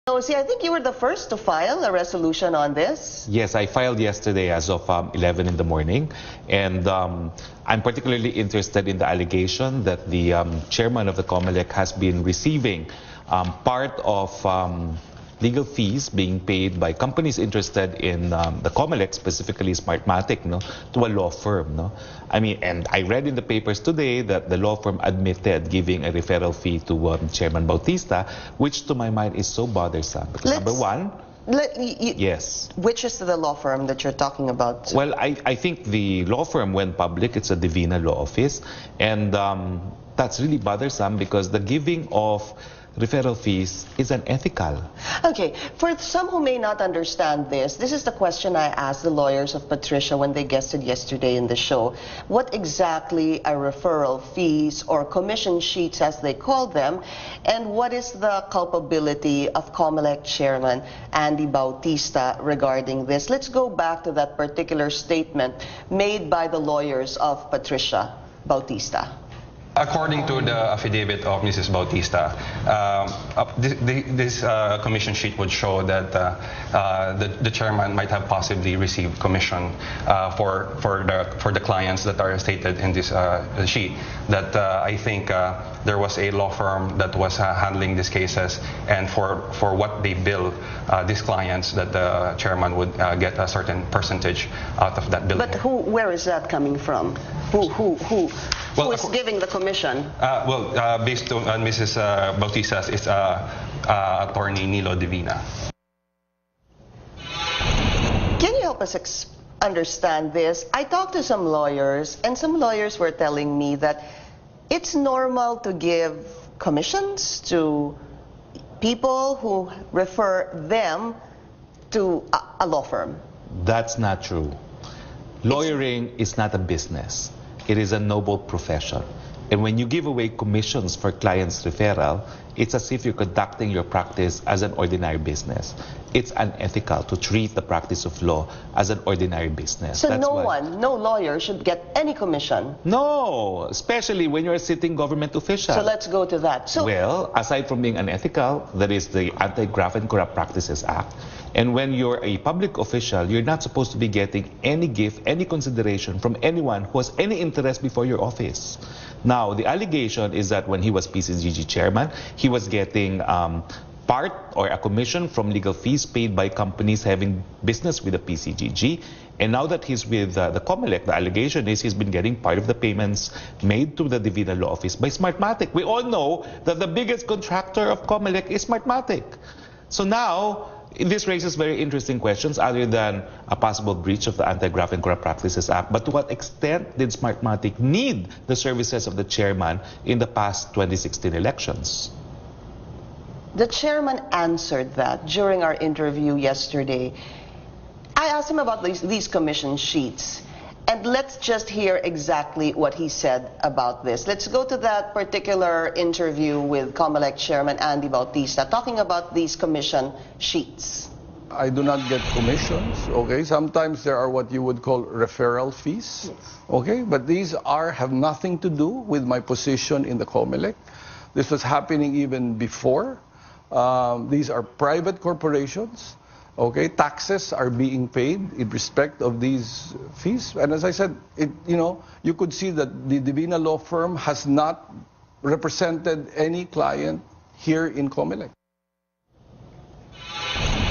So, see, I think you were the first to file a resolution on this. Yes, I filed yesterday as of 11 in the morning. And I'm particularly interested in the allegation that the chairman of the COMELEC has been receiving part of legal fees being paid by companies interested in the COMELEC, specifically Smartmatic, no, to a law firm. No? I mean, and I read in the papers today that the law firm admitted giving a referral fee to Chairman Bautista, which to my mind is so bothersome. Because number one, yes. Which is the law firm that you're talking about? Well, I think the law firm went public. It's a Divina Law Office. And that's really bothersome because the giving of referral fees is unethical. Okay, for some who may not understand this is the question I asked the lawyers of Patricia when they guested yesterday in the show. What exactly are referral fees or commission sheets as they call them, and what is the culpability of COMELEC Chairman Andy Bautista regarding this? Let's go back to that particular statement made by the lawyers of Patricia Bautista. According to the affidavit of Mrs. Bautista, this commission sheet would show that the chairman might have possibly received commission for the clients that are stated in this sheet. That I think there was a law firm that was handling these cases, and for what they bill these clients, that the chairman would get a certain percentage out of that billing. But where is that coming from? Who is giving the commission? Based on Mrs. Bautista's is attorney Nilo Divina. Can you help us understand this? I talked to some lawyers, and some lawyers were telling me that it's normal to give commissions to people who refer them to a law firm. That's not true. Lawyering is not a business. It is a noble profession. And when you give away commissions for clients' referral, it's as if you're conducting your practice as an ordinary business. It's unethical to treat the practice of law as an ordinary business. So no lawyer should get any commission? No, especially when you're a sitting government official. So let's go to that. Well, aside from being unethical, there is the Anti-Graft and Corrupt Practices Act. And when you're a public official, you're not supposed to be getting any gift, any consideration from anyone who has any interest before your office. Now, the allegation is that when he was PCGG chairman, he was getting part or a commission from legal fees paid by companies having business with the PCGG. And now that he's with the COMELEC, the allegation is he's been getting part of the payments made to the Divina Law Office by Smartmatic. We all know that the biggest contractor of COMELEC is Smartmatic. So now, this raises very interesting questions other than a possible breach of the Anti-Graft and Corrupt Practices Act. But to what extent did Smartmatic need the services of the chairman in the past 2016 elections? The chairman answered that during our interview yesterday. I asked him about these commission sheets. And let's just hear exactly what he said about this. Let's go to that particular interview with COMELEC Chairman Andy Bautista talking about these commission sheets. I do not get commissions, okay? Sometimes there are what you would call referral fees, okay? But these have nothing to do with my position in the COMELEC. This was happening even before. These are private corporations. Okay, taxes are being paid in respect of these fees. And as I said, you could see that the Divina Law Firm has not represented any client here in COMELEC.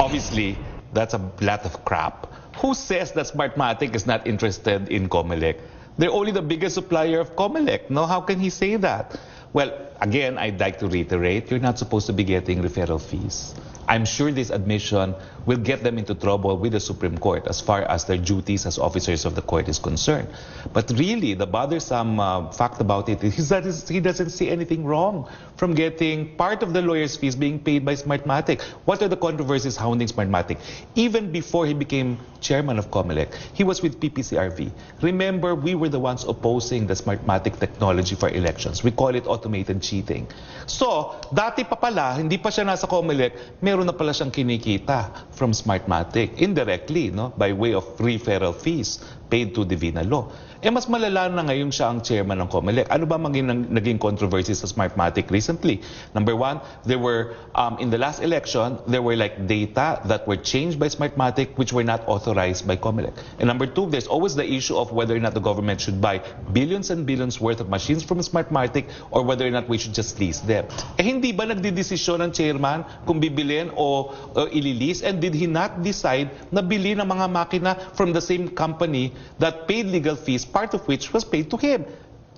Obviously, that's a lot of crap. Who says that Smartmatic is not interested in COMELEC? They're only the biggest supplier of COMELEC. No, how can he say that? Well, again, I'd like to reiterate, you're not supposed to be getting referral fees. I'm sure this admission will get them into trouble with the Supreme Court as far as their duties as officers of the court is concerned. But really, the bothersome fact about it is that he doesn't see anything wrong from getting part of the lawyer's fees being paid by Smartmatic. What are the controversies hounding Smartmatic? Even before he became chairman of COMELEC, he was with PPCRV. Remember, we were the ones opposing the Smartmatic technology for elections. We call it automated cheating. So, dati pa pala, hindi pa siya nasa COMELEC, meron na pala siyang kinikita from Smartmatic indirectly, no, by way of referral fees paid to Divina Law. Mas malala na ngayon siya ang chairman ng COMELEC. Ano ba naging controversy sa Smartmatic recently? Number one, there were, in the last election, there were like data that were changed by Smartmatic which were not authorized by COMELEC. And number two, there's always the issue of whether or not the government should buy billions and billions worth of machines from Smartmatic or whether or not we should just lease them. Hindi ba nagdidesisyon ng chairman kung bibilin o ililis? And did he not decide na bili ng mga makina from the same company that paid legal fees, part of which was paid to him?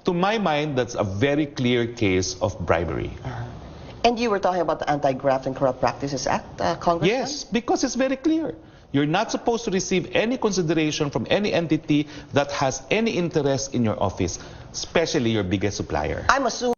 To my mind, that's a very clear case of bribery. And you were talking about the Anti-Graft and Corrupt Practices Act, Congressman? Yes, because it's very clear. You're not supposed to receive any consideration from any entity that has any interest in your office, especially your biggest supplier. I'm assuming